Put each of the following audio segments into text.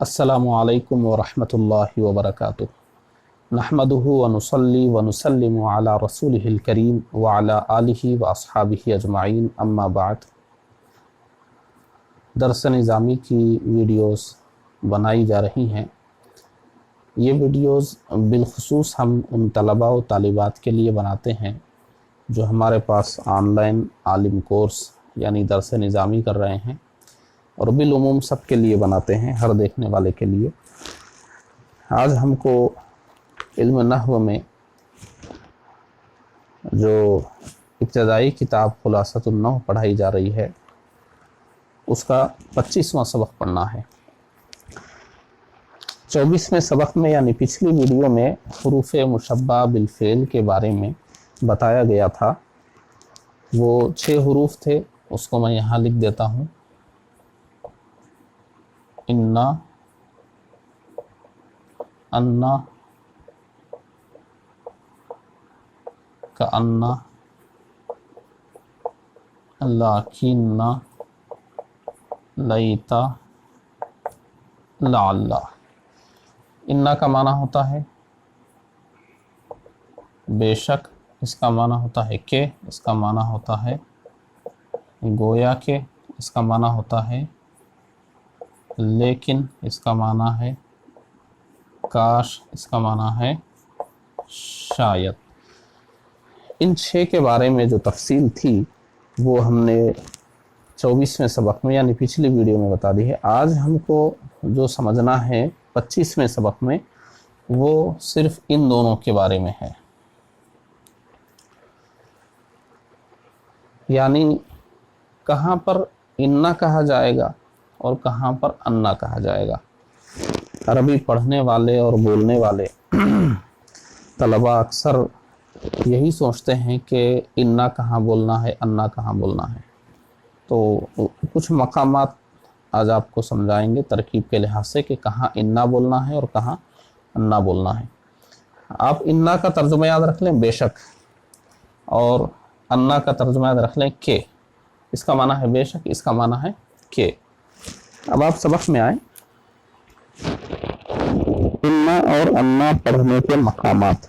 अस्सलामु अलैकुम वरहमतुल्लाहि वबरकातुहु नहमदुहु व नुसल्ली व नुसल्लिमु अला रसूलिहिल करीम व अला आलिहि व अस्हाबिहि अजमाइन अम्मा बाद। दरस निज़ामी की वीडियोस बनाई जा रही हैं। ये वीडियोस बिलखुसूस हम उन तलबा व तालिबात के लिए बनाते हैं जो हमारे पास ऑनलाइन आलिम कोर्स यानी दरस निज़ामी कर रहे हैं, और बिलउमूम सब के लिए बनाते हैं, हर देखने वाले के लिए। आज हमको इल्म नहव में जो इब्तदाई किताब खुलासतुन नहव पढ़ाई जा रही है उसका 25वां सबक पढ़ना है। 24वें सबक में यानी पिछली वीडियो में हुरूफ़ मुशब्बा बिलफ़ेल के बारे में बताया गया था। वो 6 हुरूफ थे, उसको मैं यहाँ लिख देता हूँ। इन्ना, अन्ना, का अन्ना, लाकिन्ना, लईता, लाअल्ला। इन्ना का माना होता है बेशक, इसका माना होता है के, इसका माना होता है गोया के, इसका माना होता है लेकिन, इसका माना है काश, इसका माना है शायद। इन 6 के बारे में जो तफसील थी वो हमने 24वें सबक में यानी पिछली वीडियो में बता दी है। आज हमको जो समझना है 25वें सबक में वो सिर्फ इन दोनों के बारे में है, यानी कहाँ पर इन्ना कहा जाएगा और कहाँ पर अन्ना कहा जाएगा। अरबी पढ़ने वाले और बोलने वाले तलबा अक्सर यही सोचते हैं कि इन्ना कहाँ बोलना है, अन्ना कहाँ बोलना है। तो कुछ मकामात आज आपको समझाएंगे तरकीब के लिहाज से कि कहाँ इन्ना बोलना है और कहाँ अन्ना बोलना है। आप इन्ना का तर्जुमा याद रख लें बेशक, और अन्ना का तर्जुमा याद रख लें के। इसका माना है बेशक, इसका माना है के। अब आप सबक में आए। इन्ना और अन्ना पढ़ने के मकामात।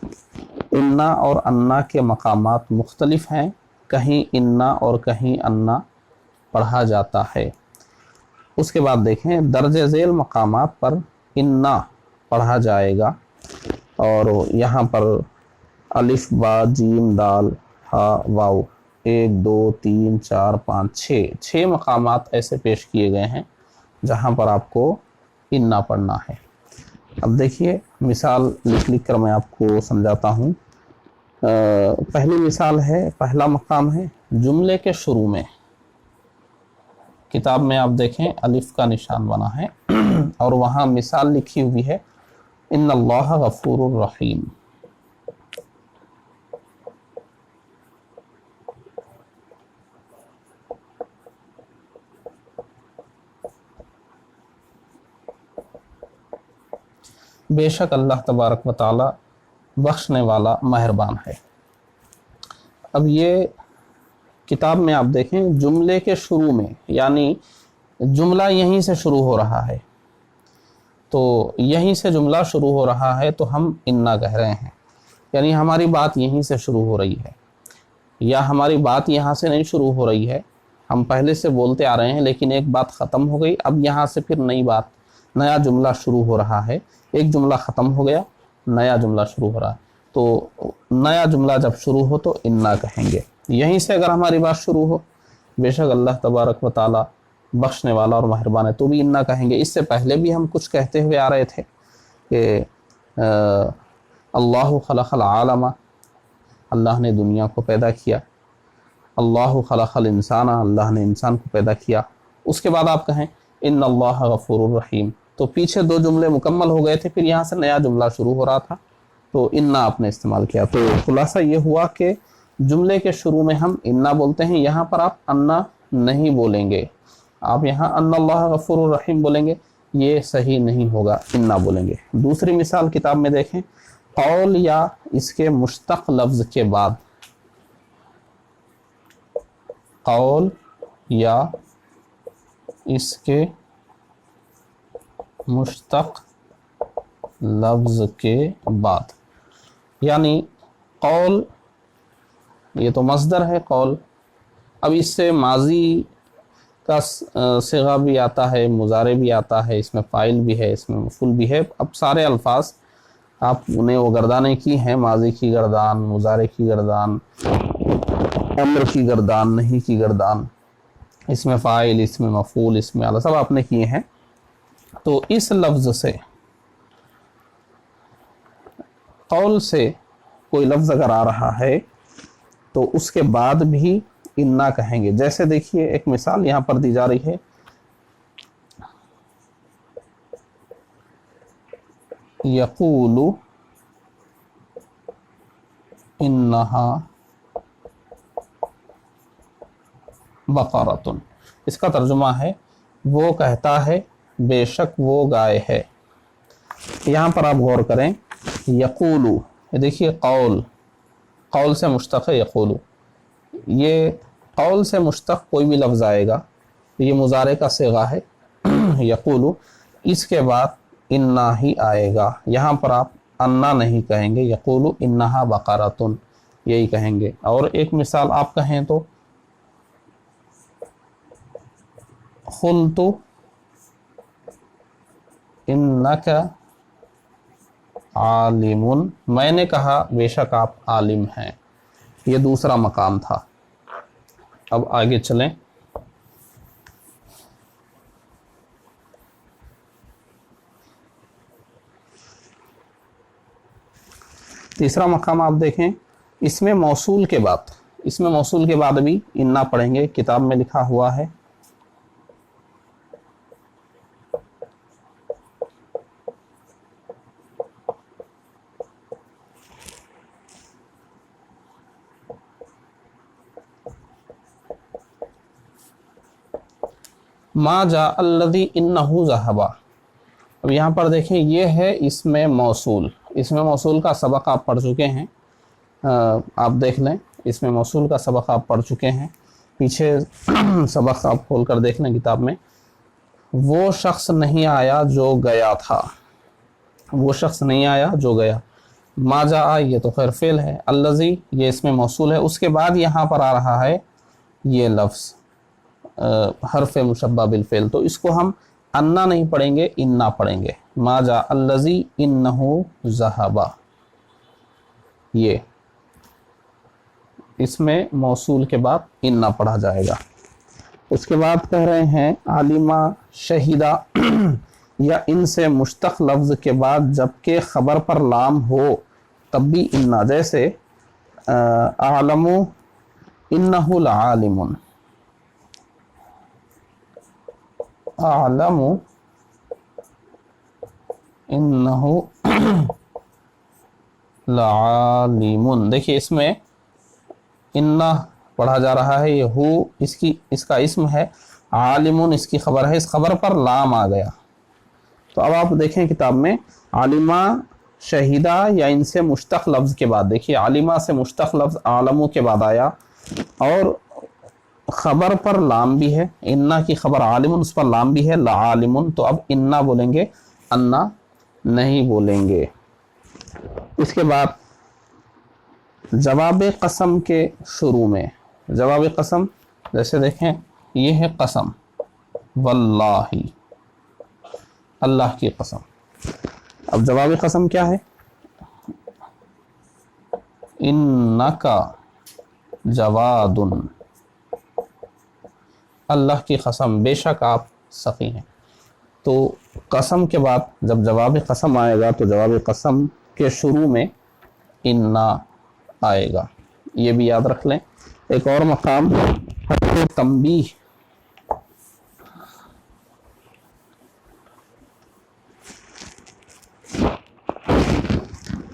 इन्ना और अन्ना के मकामात मुख्तलिफ हैं। कहीं इन्ना और कहीं अन्ना पढ़ा जाता है। उसके बाद देखें, दर्जे झेल मकामात पर इन्ना पढ़ा जाएगा, और यहाँ पर अलिफ बा जीम दाल हा वाव 1 2 3 4 5 6 मकामात ऐसे पेश किए गए हैं जहाँ पर आपको इन्ना पढ़ना है। अब देखिए, मिसाल लिख कर मैं आपको समझाता हूँ। पहली मिसाल है, पहला मकाम है जुमले के शुरू में। किताब में आप देखें अलिफ का निशान बना है और वहाँ मिसाल लिखी हुई है इन्नल्लाह गफूरुर रहीम। बेशक अल्लाह तबारक व तआला बख्शने वाला मेहरबान है। अब ये किताब में आप देखें जुमले के शुरू में, यानी जुमला यहीं से शुरू हो रहा है, तो यहीं से जुमला शुरू हो रहा है तो हम इन्ना कह रहे हैं, यानी हमारी बात यहीं से शुरू हो रही है, या हमारी बात यहाँ से नहीं शुरू हो रही है। हम पहले से बोलते आ रहे हैं लेकिन एक बात ख़त्म हो गई, अब यहाँ से फिर नई बात, नया जुमला शुरू हो रहा है। एक जुमला ख़त्म हो गया, नया जुमला शुरू हो रहा है, तो नया जुमला जब शुरू हो तो इन्ना कहेंगे। यहीं से अगर हमारी बात शुरू हो, बेशक अल्लाह तबारक व तआला बख्शने वाला और मेहरबान है, तो भी इन्ना कहेंगे। इससे पहले भी हम कुछ कहते हुए आ रहे थे कि अल्लाहु खलक़ल आलमा, अल्लाह ने दुनिया को पैदा किया। अल्लाहु खलक़ल इंसाना, अल्लाह ने इंसान को पैदा किया। उसके बाद आप कहें इन्नल्लाह गफूरुर रहीम, तो पीछे 2 जुमले मुकम्मल हो गए थे, फिर यहाँ से नया जुमला शुरू हो रहा था, तो इन्ना आपने इस्तेमाल किया। तो खुलासा ये हुआ कि जुमले के शुरू में हम इन्ना बोलते हैं। यहाँ पर आप अन्ना नहीं बोलेंगे, आप यहाँ अन्नल्लाह गफूरुर रहीम बोलेंगे, ये सही नहीं होगा, इन्ना बोलेंगे। दूसरी मिसाल किताब में देखें, कौल या इसके मुश्तक लफ्ज़ के बाद, कौल या इसके मुश्तक लफ्ज़ के बाद, यानी कौल, ये तो मस्दर है कौल। अब इससे माजी का सिगा भी आता है, मुजारे भी आता है, इसमें फ़ाइल भी है, इसमें मफ़ूल भी है। अब सारे अल्फाज आपने वो गर्दानें की हैं, माजी की गर्दान, मुजारे की गर्दान, अम्र की गर्दान, नहीं की गर्दान, इसमें फ़ाइल, इसमें मफ़ूल, इसमें आला, सब आपने किए हैं। तो इस लफ्ज़ से, कौल से कोई लफ्ज़ अगर आ रहा है तो उसके बाद भी इन्ना कहेंगे। जैसे देखिए एक मिसाल यहाँ पर दी जा रही है, यक़ूलु इन्नहा बक़रतुन। इसका तर्जुमा है वो कहता है बेशक वो गाय है। यहाँ पर आप गौर करें, यक़ूलु, ये देखिए कौल, कौल से मुश्तक़ है यक़ूलु। ये कौल से मुश्तक़ कोई भी लफ्ज़ आएगा, ये मुज़ारे का सिगा है यक़ूलु, इसके बाद इन्ना ही आएगा। यहाँ पर आप अन्ना नहीं कहेंगे, यक़ूलु इन्नहा बक़रतुन यही कहेंगे। और एक मिसाल आप कहें तो क़ुल्तु इन्नका आलिमुन, मैंने कहा बेशक आप आलिम हैं। ये दूसरा मकाम था। अब आगे चलें। तीसरा मकाम आप देखें, इसमें मौसूल के बाद, इसमें मौसूल के बाद भी इन्ना पढ़ेंगे। किताब में लिखा हुआ है मा जा अल्लज़ी इन्नहु ज़हबा। अब यहाँ पर देखें, ये है इसमें मौसूल। इसमें मौसूल का सबक आप पढ़ चुके हैं, आप देख लें, इसमें मौसूल का सबक आप पढ़ चुके हैं। पीछे सबक आप खोल कर देख लें किताब में। वो शख्स नहीं आया जो गया था, वो शख्स नहीं आया जो गया। मा जा, ये तो खैर फेल है, अल्लज़ी ये इसमें मौसूल है। उसके बाद यहाँ पर आ रहा है ये लफ्ज़ हर्फ मुशब्बा बिल फेल, तो इसको हम अन्ना नहीं पढ़ेंगे, इन्ना पढ़ेंगे। मा जा अल्लज़ी इन्नहु ज़हबा, ये इसमें मौसूल के बाद इन्ना पढ़ा जाएगा। उसके बाद कह रहे हैं आलिमा शहीदा या इनसे मुश्तक लफ्ज़ के बाद जबकि ख़बर पर लाम हो तब भी इन्ना। जैसे आलमु इन्नहु लआलिमुन, आलमु इन्नहु लआलिमुन। देखिए इसमें इन्ना पढ़ा जा रहा है, ये हु इसका इस्म है, आलिमुन इसकी खबर है, इस खबर पर लाम आ गया। तो अब आप देखें किताब में आलिमा शहीदा या इनसे मुश्तक लफ्ज़ के बाद, देखिए आलिमा से मुश्तक लफ्ज़ आलमु के बाद आया और ख़बर पर लाम भी है, इन्ना की खबर आलिमुन, उस पर लाम भी है लालिमुन। तो अब इन्ना बोलेंगे, अन्ना नहीं बोलेंगे। इसके बाद जवाब कसम के शुरू में, जवाब कसम जैसे देखें, ये है कसम, वल्लाही, अल्लाह की कसम। अब जवाब कसम क्या है, इन्नका जवादुन, अल्लाह की कसम बेशक आप सखी हैं। तो कसम के बाद जब जवाब कसम आएगा तो जवाब कसम के शुरू में इन्ना आएगा, ये भी याद रख लें। एक और मकाम हर्फ तंबीह,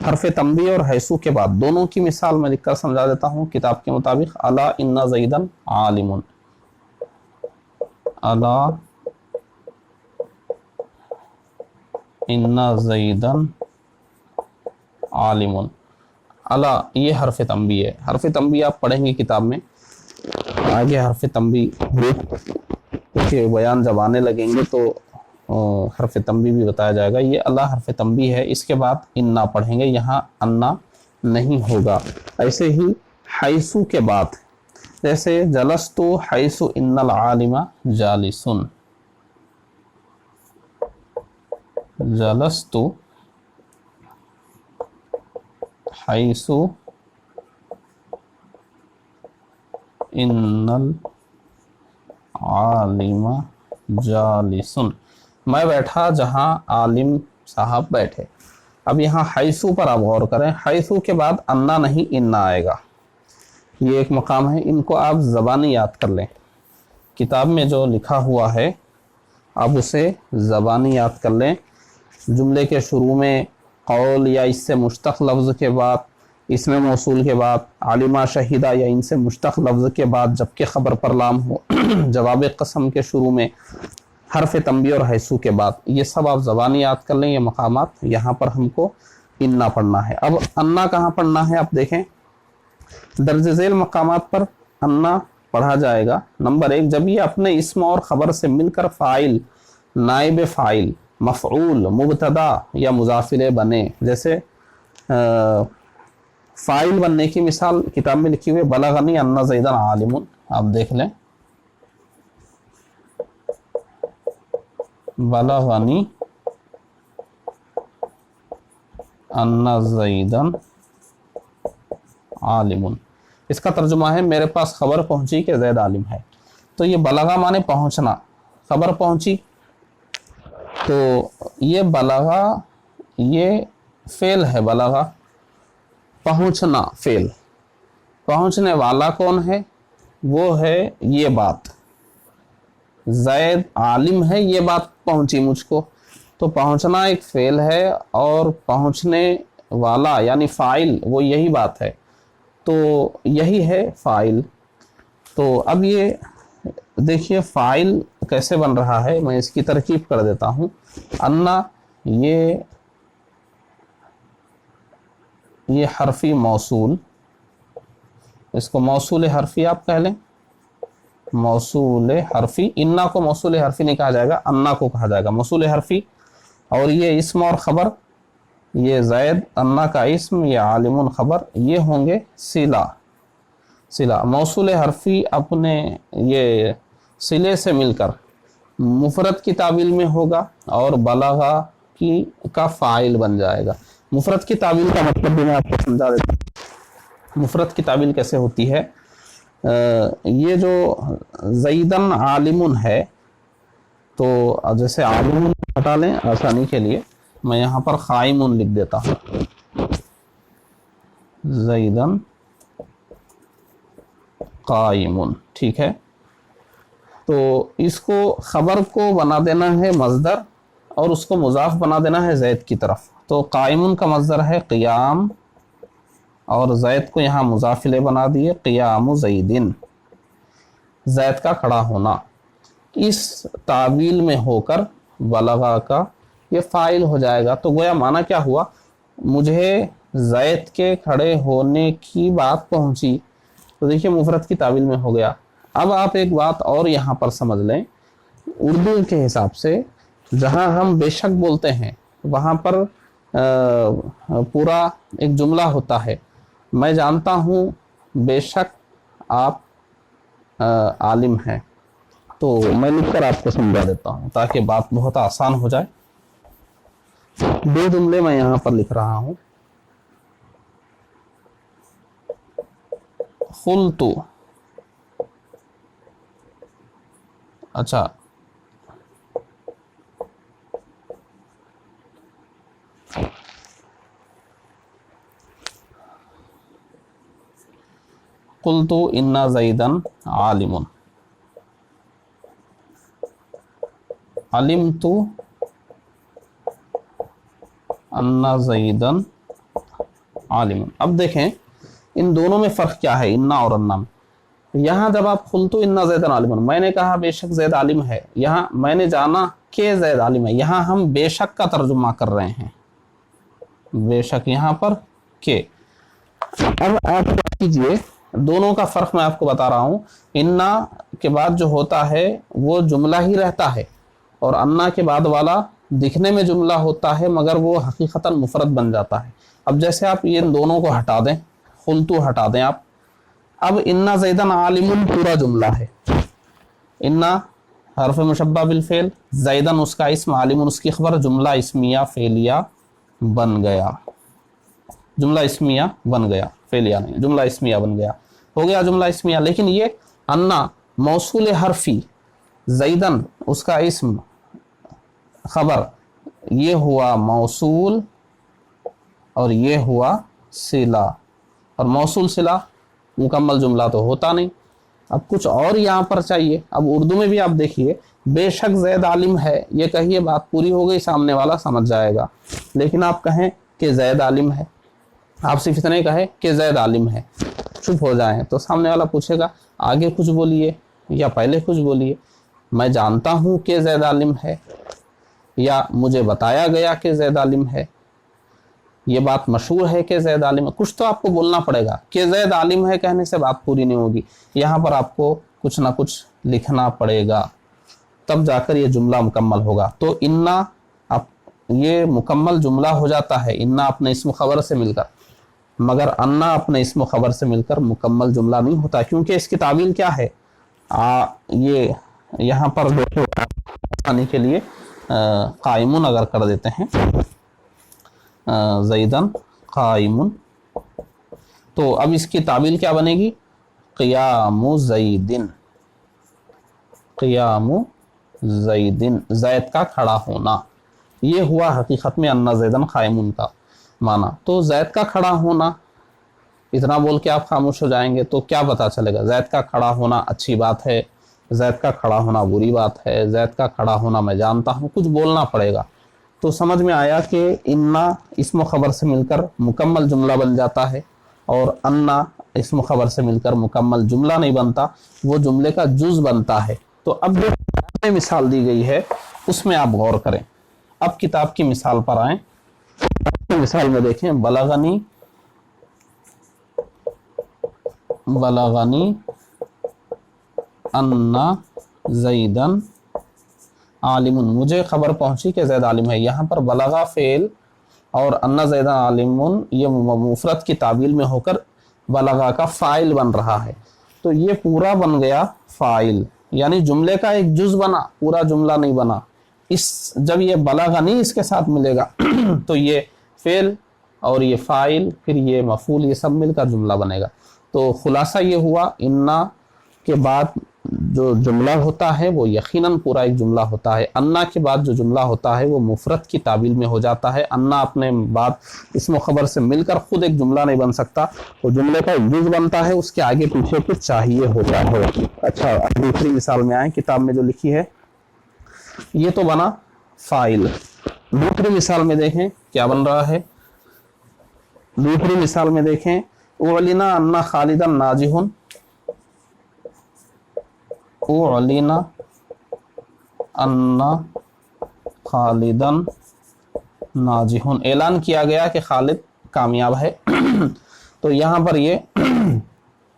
हर्फ तंबीह और हैसू के बाद दोनों की मिसाल मैं लिखकर समझा देता हूँ किताब के मुताबिक। अला इन्ना ज़ैदन आलिमुन, अला इन्ना ज़ैदन आलिमुन। अला ये हर्फ तंबीह है, हर्फ तंबीह आप पढ़ेंगे किताब में, आगे हर्फ तंबीह के बयान जब आने लगेंगे तो حرف تنبیہ بھی بتایا جائے گا. یہ اللہ حرف تنبیہ ہے, اس کے بعد انا پڑھیں گے, یہاں انا نہیں ہوگا. ایسے ہی حیثو کے بعد, جیسے جلستو حیث ان العالم جالسن, جلستو حیث ان العالم جالسن, میں بیٹھا جہاں عالم صاحب بیٹھے. اب یہاں حیثو پر آپ غور کریں, حیثو کے بعد انا نہیں انا آئے گا. یہ ایک مقام ہے, ان کو آپ زبانی یاد کر لیں. کتاب میں جو لکھا ہوا ہے آپ اسے زبانی یاد کر لیں. جملے کے شروع میں قول یا اس سے مشتق لفظ کے بعد, اسم موصول کے بعد, عالمہ شہیدہ یا ان سے مشتق لفظ کے بعد, جبکہ خبر پر لام ہو, جواب قسم کے شروع میں حرف تنبیہ اور حیثو کے بعد, یہ سب آپ زبانی یاد کر لیں. یہ مقامات, یہاں پر ہم کو انا پڑھنا ہے. اب انا کہاں پڑھنا ہے آپ دیکھیں, درج ذیل مقامات پر انا پڑھا جائے گا. نمبر 1, جب یہ اپنے اسم اور خبر سے مل کر فاعل, نائب فاعل, مفعول, مبتدا یا مضاف الیہ بنے. جیسے فاعل بننے کی مثال کتاب میں لکھی ہوئی, بلغنی ان زیدن عالم, آپ دیکھ لیں, بلغنی ان زیدن عالم. اس کا ترجمہ ہے میرے پاس خبر پہنچی کہ زید عالم ہے. تو یہ بلغہ مانے پہنچنا, خبر پہنچی, تو یہ بلغہ یہ فعل ہے. بلغہ پہنچنا فعل, پہنچنے والا کون ہے, وہ ہے یہ بات, زید عالم ہے, یہ بات پہنچی مجھ کو. تو پہنچنا ایک فعل ہے اور پہنچنے والا یعنی فاعل وہ یہی بات ہے, تو یہی ہے فاعل. تو اب یہ دیکھیے فاعل کیسے بن رہا ہے, میں اس کی ترکیب کر دیتا ہوں. انا یہ حرفی موصول, اس کو موصول حرفی آپ کہہ لیں, موصول حرفی. انا کو موصول حرفی نہیں کہا جائے گا, انا کو کہا جائے گا موصول حرفی. اور یہ اسم اور خبر, یہ زید انا کا اسم, یہ عالم خبر, یہ ہوں گے صلہ. صلہ موصول حرفی اپنے یہ صلے سے مل کر مفرد کی تعبیل میں ہوگا اور بلغہ کا فاعل بن جائے گا. مفرد کی تعبیل کا مطلب بھی میں آپ کو سمجھا دیتا ہوں. مفرد کی تعبیل کیسے ہوتی ہے, یہ جو زیدن عالم ہے, تو جیسے عالم ہٹا لیں آسانی کے لیے, میں یہاں پر قائم لکھ دیتا ہوں, زیدن قائم, ٹھیک ہے. تو اس کو خبر کو بنا دینا ہے مصدر اور اس کو مضاف بنا دینا ہے زید کی طرف. تو قائم کا مصدر ہے قیام اور زید کو یہاں مضاف الیہ بنا دیے, قیام زیدن, زید کا کھڑا ہونا. اس تعویل میں ہو کر بلغہ کا یہ فاعل ہو جائے گا. تو گویا معنی کیا ہوا, مجھے زید کے کھڑے ہونے کی بات پہنچی. تو دیکھیے مفرد کی تعویل میں ہو گیا. اب آپ ایک بات اور یہاں پر سمجھ لیں, اردو کے حساب سے جہاں ہم بے شک بولتے ہیں وہاں پر پورا ایک جملہ ہوتا ہے, میں جانتا ہوں بے شک آپ عالم ہیں. تو میں لکھ کر آپ کو سمجھا دیتا ہوں تاکہ بات بہت آسان ہو جائے. 2 جملے میں یہاں پر لکھ رہا ہوں. قلتو, اچھا قلتو ان زیدن عالم, علمت ان زیدن عالم. اب دیکھیں ان دونوں میں فرق کیا ہے, انا اور انا میں. یہاں جب آپ قلتو ان زیدن عالم, میں نے کہا بے شک زید عالم ہے, یہاں میں نے جانا کہ زید عالم ہے, یہاں ہم بے شک کا ترجمہ کر رہے ہیں, بے شک یہاں پر کہ. اب آپ کیا کیجئے, دونوں کا فرق میں آپ کو بتا رہا ہوں. انا کے بعد جو ہوتا ہے وہ جملہ ہی رہتا ہے, اور انا کے بعد والا دکھنے میں جملہ ہوتا ہے مگر وہ حقیقتاً مفرد بن جاتا ہے. اب جیسے آپ یہ دونوں کو ہٹا دیں, قلتو ہٹا دیں آپ, اب انا زیدن عالم پورا جملہ ہے. انا حرف مشبہ بالفعل, زیدن اس کا اسم, عالم اس کی خبر, جملہ اسمیہ فعلیہ بن گیا. جملہ اسمیہ بن گیا, فعلیہ نہیں, جملہ اسمیہ بن گیا, ہو گیا جملہ اسمیہ. لیکن یہ انا موصول حرفی, زیدن اس کا اسم خبر, یہ ہوا موصول اور یہ ہوا صلہ, اور موصول صلہ مکمل جملہ تو ہوتا نہیں. اب کچھ اور یہاں پر چاہیے. اب اردو میں بھی آپ دیکھیے, بے شک زید عالم ہے, یہ کہیے بات پوری ہو گئی, سامنے والا سمجھ جائے گا. لیکن آپ کہیں کہ زید عالم ہے, آپ صرف اتنے کہیں کہ زید عالم ہے, چپ ہو جائیں, تو سامنے والا پوچھے گا آگے کچھ بولیے یا پہلے کچھ بولیے. میں جانتا ہوں کہ زید عالم ہے, یا مجھے بتایا گیا کہ زید عالم ہے, یہ بات مشہور ہے کہ زید عالم ہے, کچھ تو آپ کو بولنا پڑے گا. کہ زید عالم ہے کہنے سے بات پوری نہیں ہوگی, یہاں پر آپ کو کچھ نہ کچھ لکھنا پڑے گا, تب جا کر یہ جملہ مکمل ہوگا. تو انا یہ مکمل جملہ ہو جاتا ہے انا اپنے اسم خبر سے مل کر, مگر انا اپنے اسم خبر سے مل کر مکمل جملہ نہیں ہوتا, کیونکہ اس کی تعویل کیا ہے. یہ یہاں پر دیکھو آسانی کے لیے قائمون اگر کر دیتے ہیں, زیدن قائمون, تو اب اس کی تعویل کیا بنے گی, قیام زیدن, قیام زیدن, زید کا کھڑا ہونا. یہ ہوا حقیقت میں انا زیدن قائمون کا معنی. تو زید کا کھڑا ہونا, اتنا بول کے آپ خاموش ہو جائیں گے تو کیا پتا چلے گا. زید کا کھڑا ہونا اچھی بات ہے, زید کا کھڑا ہونا بری بات ہے, زید کا کھڑا ہونا میں جانتا ہوں, کچھ بولنا پڑے گا. تو سمجھ میں آیا کہ انا اسم و خبر سے مل کر مکمل جملہ بن جاتا ہے, اور انا اسم و خبر سے مل کر مکمل جملہ نہیں بنتا, وہ جملے کا جز بنتا ہے. تو اب جو مثال دی گئی ہے اس میں آپ غور کریں. اب کتاب کی مثال پر آئیں. مثال میں دیکھیں, بلغنی انا زیدن عالم, مجھے خبر پہنچی کہ زید عالم ہے. یہاں پر بلغا فعل اور انا زیدن عالم یہ مفرد کی تعویل میں ہو کر بلغا کا فاعل بن رہا ہے. تو یہ پورا بن گیا فاعل, یعنی جملے کا ایک جز بنا, پورا جملہ نہیں بنا. جب یہ بلغنی اس کے ساتھ ملے گا تو یہ فعل اور یہ فاعل پھر یہ مفعول, یہ سب مل کر جملہ بنے گا. تو خلاصہ یہ ہوا, انا کے بعد جو جملہ ہوتا ہے وہ یقیناً پورا ایک جملہ ہوتا ہے. انا کے بعد جو جملہ ہوتا ہے وہ مفرد کی تعویل میں ہو جاتا ہے. انا اپنے بعد اسم و خبر سے مل کر خود ایک جملہ نہیں بن سکتا, وہ جملے کا ایک جز بنتا ہے, اس کے آگے پیچھے کچھ چاہیے ہوتا ہے. اچھا, دوسری مثال میں آئیں. کتاب میں جو لکھی ہے یہ تو بنا فاعل. دوسری مثال میں دیکھیں کیا بن رہا ہے. دوسری مثال میں دیکھیں, اعلنا انا خالدن ناجح, اعلنا انا خالدن ناجح, اعلان کیا گیا کہ خالد کامیاب ہے. تو یہاں پر یہ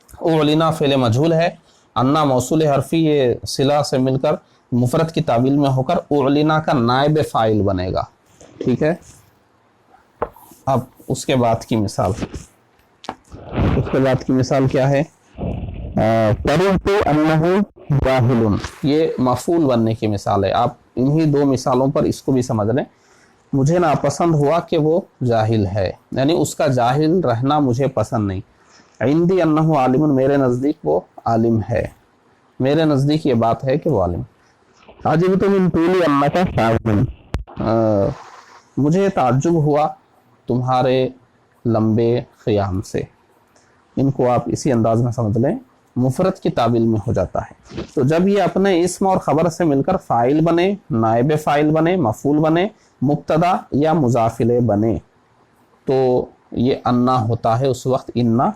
اعلنا فعل مجہول ہے, انا موصول حرفی, یہ صلہ سے مل کر مفرد کی تعویل میں ہو کر اعلنا کا نائب فاعل بنے گا. ٹھیک ہے. اب اس کے بعد کی مثال, کیا ہے. قررت انہ جاہل, یہ مفعول بننے کی مثال ہے. آپ انہی دو مثالوں پر اس کو بھی سمجھ لیں. مجھے ناپسند ہوا کہ وہ جاہل ہے, یعنی اس کا جاہل رہنا مجھے پسند نہیں. عندی انہ عالم, میرے نزدیک وہ عالم ہے, میرے نزدیک یہ بات ہے کہ وہ عالم. عجبت من طول انک قائم, مجھے تعجب ہوا تمہارے لمبے قیام سے. ان کو آپ اسی انداز میں سمجھ لیں, مفرد کی تعویل میں ہو جاتا ہے. تو جب یہ اپنے اسم اور خبر سے مل کر فاعل بنے, نائب فاعل بنے, مفعول بنے, مبتدا یا مضاف الیہ بنے, تو یہ انا ہوتا ہے, اس وقت انا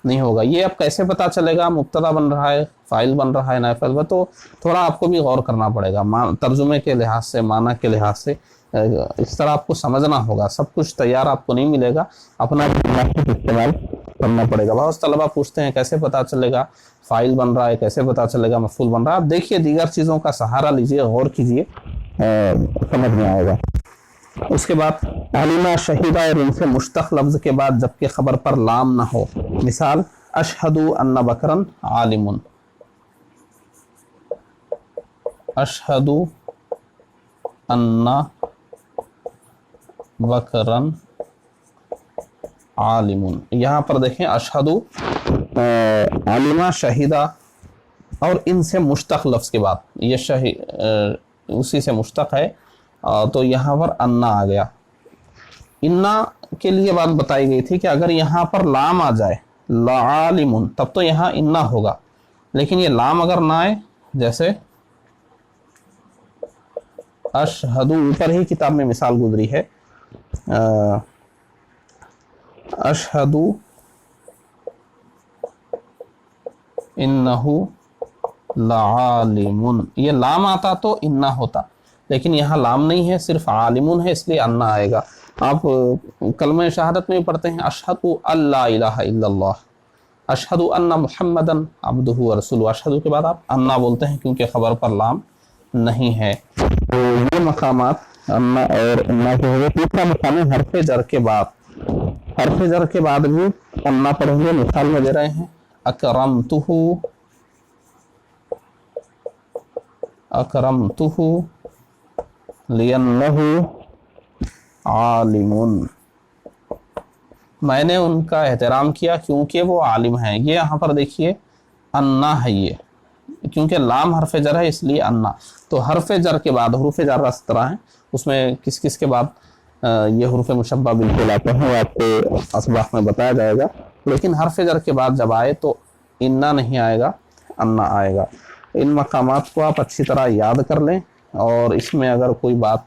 نہیں ہوگا. یہ اب کیسے پتا چلے گا مبتدا بن رہا ہے, فاعل بن رہا ہے, نائب فاعل, تو تھوڑا آپ کو بھی غور کرنا پڑے گا ترجمے کے لحاظ سے, معنی کے لحاظ سے. اس طرح آپ کو سمجھنا ہوگا, سب کچھ تیار آپ کو نہیں ملے گا, اپنا استعمال کرنا پڑے گا. بہت طلبہ پوچھتے ہیں کیسے پتا چلے گا فاعل بن رہا ہے, کیسے پتا چلے گا مفعول بن رہا ہے. آپ دیکھیے, دیگر چیزوں کا سہارا لیجئے, غور کیجئے, समझ में आएगा। उसके बाद अलीमा शहीदा और इनसे मुश्तक लफ्ज़ के बाद जबकि ख़बर पर लाम ना हो, मिसाल अशहदु अन्ना बकरन आलिमुन, अशहदु अन्ना बकरन आलिमुन। यहाँ पर देखें अशहदु आलिमा शहीदा और इनसे मुश्तक लफ्ज़ के बाद, ये उसी से मुश्तक है, तो यहाँ पर अन्ना आ गया। इन्ना के लिए बात बताई गई थी कि अगर यहाँ पर लाम आ जाए लालिमुन तब तो यहाँ इन्ना होगा, लेकिन ये लाम अगर ना आए, जैसे अशहदु, ऊपर ही किताब में मिसाल गुजरी है, अशहदु इन्नहु लालिमुन, ये लाम आता तो इन्ना होता, लेकिन यहाँ लाम नहीं है, सिर्फ आलिमुन है, इसलिए अन्ना आएगा। आप कलमे शहादत में पढ़ते हैं अशहदु अल्ला इलाहा इल्लल्लाह, अशहदु अन्ना मुहम्मदन अब्दुहु व रसूलुहु, अशहदु के बाद आप अन्ना बोलते हैं क्योंकि खबर पर लाम नहीं है। तो ये मकामात अन्ना और अन्ना के हो गए। तीसरा मकाम है हरफ जर के बाद, हरफ जर के बाद भी अन्ना पढ़ेंगे। मिसाल में दे रहे हैं अकरमतुहु, अकरमतुहु लियन्नहु आलिमुन, मैंने उनका एहतराम किया क्योंकि वो आलिम है। ये यहाँ पर देखिए अन्ना है, ये क्योंकि लाम हरफ जर है इसलिए अन्ना। तो हरफ जर के बाद हुरूफ जर इस तरह है, उसमें किस किस के बाद ये हुरूफ मुशब्बा बिल्कुल आते हैं, आपको असबाह में बताया जाएगा। लेकिन हरफ जर के बाद जब आए तो इन्ना नहीं आएगा, अन्ना आएगा। इन मकामात को आप अच्छी तरह याद कर लें, और इसमें अगर कोई बात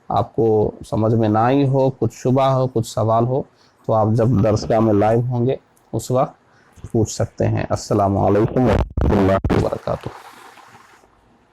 आपको समझ में ना आई हो, कुछ शुबा हो, कुछ सवाल हो, तो आप जब दरसगाह में लाइव होंगे उस वक्त पूछ सकते हैं। अस्सलामु अलैकुम व रहमतुल्लाहि व बरकातुहू।